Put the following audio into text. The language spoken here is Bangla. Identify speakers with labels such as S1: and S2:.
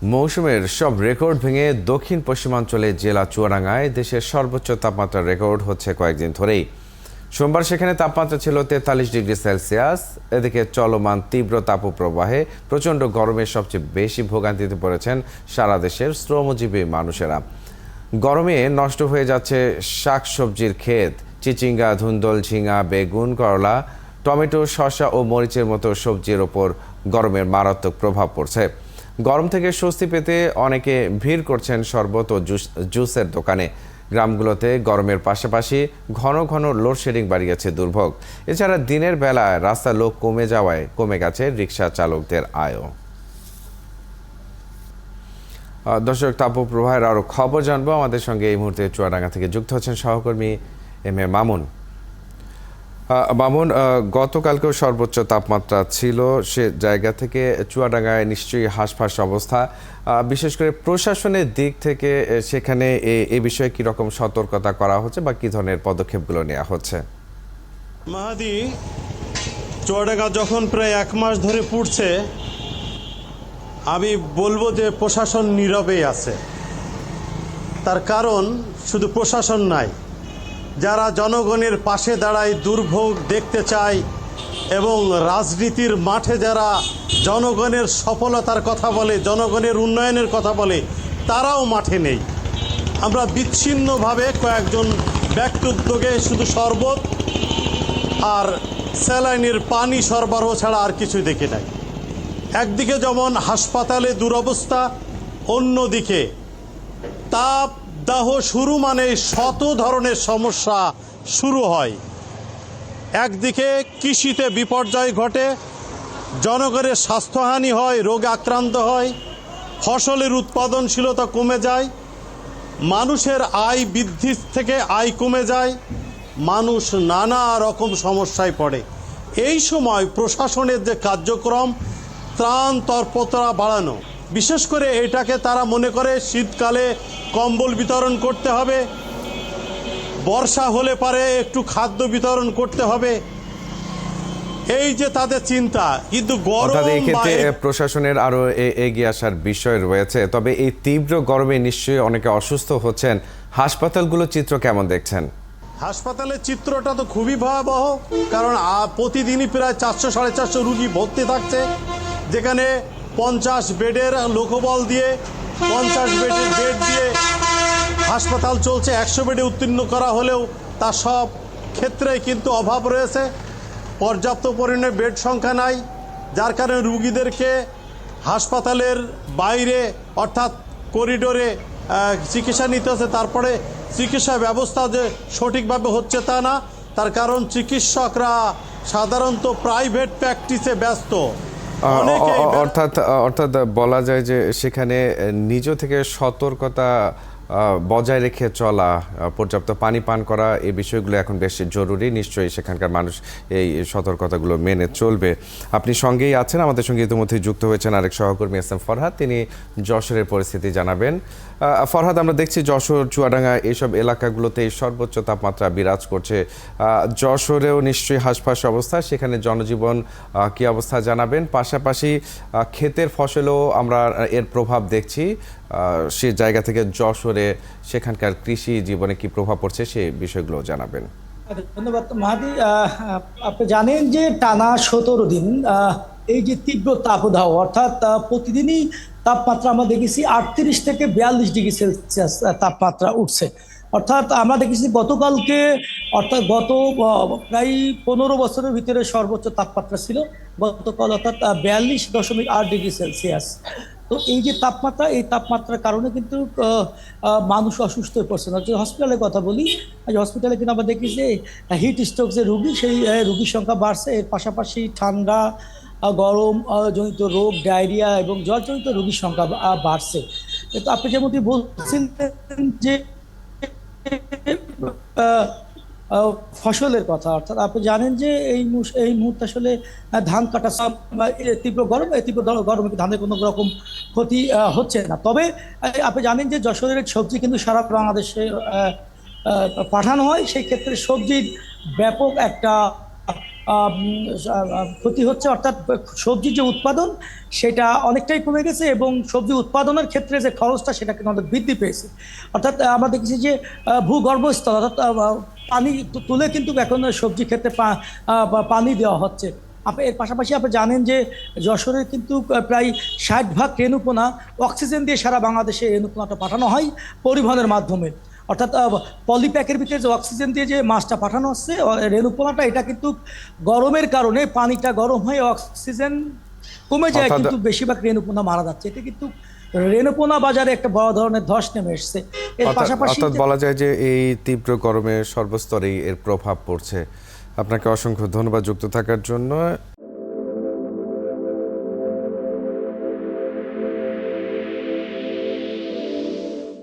S1: মৌসুমের সব রেকর্ড ভেঙে দক্ষিণ পশ্চিমাঞ্চলে জেলা চুয়াডাঙ্গায় দেশের সর্বোচ্চ তাপমাত্রা রেকর্ড হচ্ছে কয়েকদিন ধরেই। সোমবার সেখানে তাপমাত্রা ছিল 43 ডিগ্রি সেলসিয়াস। এদিকে চলমান তীব্র তাপপ্রবাহে প্রচণ্ড গরমে সবচেয়ে বেশি ভোগান্তিতে পড়েছেন সারা দেশের শ্রমজীবী মানুষেরা। গরমে নষ্ট হয়ে যাচ্ছে শাকসবজির ক্ষেত। চিচিঙ্গা, ধুন্দল, ঝিঙা, বেগুন, করলা, টমেটো, শসা ও মরিচের মতো সবজির ওপর গরমের মারাত্মক প্রভাব পড়ছে। গরম থেকে স্বস্তি পেতে অনেকে ভিড় করছেন শরবত ও জুসের দোকানে। গ্রামগুলোতে গরমের পাশাপাশি ঘন ঘন লোডশেডিং বাড়িয়েছে দুর্ভোগ। এছাড়া দিনের বেলায় রাস্তার লোক কমে যাওয়ায় কমে গেছে রিক্সা চালকদের আয়ও। দর্শক, তাপপ্রবাহের আরও খবর জানবো। আমাদের সঙ্গে এই মুহূর্তে চুয়াডাঙ্গা থেকে যুক্ত হচ্ছেন সহকর্মী এম.এ. মামুন। মামুন, গতকালকেও সর্বোচ্চ তাপমাত্রা ছিল, সে জায়গা থেকে চুয়াডাঙ্গায় নিশ্চয়ই হাঁসফাঁস অবস্থা। বিশেষ করে প্রশাসনের দিক থেকে সেখানে এই বিষয়ে কি রকম সতর্কতা করা হচ্ছে বা কি ধরনের পদক্ষেপগুলো নেওয়া হচ্ছে?
S2: মাহাদি, চুয়াডাঙ্গা যখন প্রায় 1 মাস ধরে পুড়ছে, আমি বলবো যে প্রশাসন নীরবেই আছে। তার কারণ শুধু প্রশাসন নাই, যারা জনগণের পাশে দাঁড়ায়, দুর্ভোগ দেখতে চায় এবং রাজনীতির মাঠে যারা জনগণের সফলতার কথা বলে, জনগণের উন্নয়নের কথা বলে, তারাও মাঠে নেই। আমরা বিচ্ছিন্নভাবে কয়েকজন ব্যক্তি উদ্যোগে শুধু শরবত আর স্যালাইনের পানি সরবরাহ ছাড়া আর কিছু দেখি নাই। একদিকে যেমন হাসপাতালে দুরবস্থা, অন্যদিকে তাপদাহ শুরু মানে শত ধরনের সমস্যা শুরু হয়। একদিকে কৃষিতে বিপর্যয় ঘটে, জনগণের স্বাস্থ্যহানি হয়, রোগে আক্রান্ত হয়, ফসলের উৎপাদনশীলতা কমে যায়, মানুষের আয় বৃদ্ধি থেকে আয় কমে যায়, মানুষ নানা রকম সমস্যায় পড়ে। এই সময় প্রশাসনের যে কার্যক্রম, ত্রাণ তৎপরতা বাড়ানো, বিশেষ করে এটাকে তারা মনে করে শীতকালে কম্বল বিতরণ করতে হবে, বর্ষা হলে পারে একটু খাদ্য বিতরণ করতে হবে, এই যে তাদের চিন্তা। কিন্তু
S1: এই ক্ষেত্রে প্রশাসনের আরো এগিয়ে আসার বিষয় রয়েছে। তবে এই তীব্র গরমে নিশ্চয়ই অনেকে অসুস্থ হচ্ছেন। হাসপাতালগুলোর চিত্র কেমন দেখছেন?
S2: হাসপাতালের চিত্রটা তো খুবই ভয়াবহ, কারণ প্রতিদিনই প্রায় 400-450 রুগী ভর্তি থাকছে, যেখানে 50 বেডের লোকবল দিয়ে, 50 বেডের বেড দিয়ে হাসপাতাল চলছে। 100 বেডে উত্তীর্ণ করা হলেও তার সব ক্ষেত্রে কিন্তু অভাব রয়েছে, পর্যাপ্ত পরিমাণে বেড সংখ্যা নাই, যার কারণে রুগীদেরকে হাসপাতালের বাইরে অর্থাৎ করিডোরে চিকিৎসা নিতে হচ্ছে। তারপরে চিকিৎসা ব্যবস্থা যে সঠিকভাবে হচ্ছে তা না, তার কারণ চিকিৎসকরা সাধারণত প্রাইভেট প্র্যাকটিসে ব্যস্ত।
S1: অর্থাৎ বলা যায় যে সেখানে নিজ থেকে সতর্কতা বজায় রেখে চলা, পর্যাপ্ত পানি পান করা, এই বিষয়গুলো এখন বেশ জরুরি। নিশ্চয়ই সেখানকার মানুষ এই সতর্কতাগুলো মেনে চলবে। আপনি সঙ্গেই আছেন, আমাদের সঙ্গে ইতিমধ্যে যুক্ত হয়েছেন আরেক সহকর্মী এস.এম. ফরহাদ, তিনি যশোরের পরিস্থিতি জানাবেন। ফরহাদ, আমরা দেখছি যশোর, চুয়াডাঙ্গা এইসব এলাকাগুলোতে সর্বোচ্চ তাপমাত্রা বিরাজ করছে। যশোরেও নিশ্চয়ই হাঁসফাঁস অবস্থা, সেখানে জনজীবন কী অবস্থা জানাবেন। পাশাপাশি ক্ষেতের ফসলেও আমরা এর প্রভাব দেখছি। সে জায়গা থেকে যশোরে সেখানকার কৃষি জীবনে কি প্রভাব পড়ছে সেই বিষয়গুলো জানাবেন।
S3: ধন্যবাদ মাহাদি। আপনি জানেন যে টানা 17 দিন এই যে তীব্র তাপদাহ, অর্থাৎ প্রতিদিনই তাপমাত্রা আমরা দেখেছি 38 থেকে 42 ডিগ্রি সেলসিয়াস তাপমাত্রা উঠছে। অর্থাৎ আমরা দেখেছি গতকালকে, অর্থাৎ গত প্রায় 15 বছরের ভিতরে সর্বোচ্চ তাপমাত্রা ছিল গতকাল, অর্থাৎ 42.8 ডিগ্রি সেলসিয়াস। তো এই যে তাপমাত্রা, এই তাপমাত্রার কারণে কিন্তু মানুষ অসুস্থ হয়ে পড়ছে না। যে হসপিটালের কথা বলি, হসপিটালে কিন্তু আমরা দেখি যে হিট স্ট্রোক যে রুগী, সেই রুগীর সংখ্যা বাড়ছে। এর পাশাপাশি ঠান্ডা, গরম জনিত রোগ, ডায়রিয়া এবং জ্বরজনিত রোগীর সংখ্যা বাড়ছে। তো আপনি যেমনটি বলছিলেন যে ফসলের কথা, অর্থাৎ আপনি জানেন যে এই মুহূর্তে আসলে ধান কাটা, তীব্র গরম, এই তীব্র গরমে ধানের কোনো রকম ক্ষতি হচ্ছে না। তবে আপনি জানেন যে যশোরের সবজি কিন্তু সারা বাংলাদেশে পাঠানো হয়, সেই ক্ষেত্রে সবজির ব্যাপক একটা ক্ষতি হচ্ছে, অর্থাৎ সবজির যে উৎপাদন সেটা অনেকটাই কমে গেছে এবং সবজি উৎপাদনের ক্ষেত্রে যে খরচটা সেটা কিন্তু অনেক বৃদ্ধি পেয়েছে। অর্থাৎ আমরা দেখেছি যে ভূগর্ভস্থল অর্থাৎ পানি তুলে কিন্তু এখন সবজি ক্ষেত্রে পানি দেওয়া হচ্ছে। এর পাশাপাশি আপনি জানেন যে যশোরের কিন্তু প্রায় 60% রেণুপোনা অক্সিজেন দিয়ে সারা বাংলাদেশে রেণুপোনাটা পাঠানো হয় পরিবহনের মাধ্যমে। অর্থাৎ পলিপ্যাকের ভিতরে যে অক্সিজেন দিয়ে যে মাছটা পাঠানো হচ্ছে রেণুপোনাটা, এটা কিন্তু গরমের কারণে পানিটা গরম হয়ে অক্সিজেন কমে যায়,
S1: অর্থাৎ
S3: কিন্তু বেশিরভাগ রেণুপোনা মারা যাচ্ছে। এটা কিন্তু রেণুপোনা বাজারে একটা বড় ধরনের ধস নেমে এসছে। এর পাশাপাশি
S1: অর্থাৎ বলা যায় যে এই তীব্র গরমে সর্বস্তরেই এর প্রভাব পড়ছে। আপনাকে অসংখ্য ধন্যবাদ যুক্ত থাকার জন্য।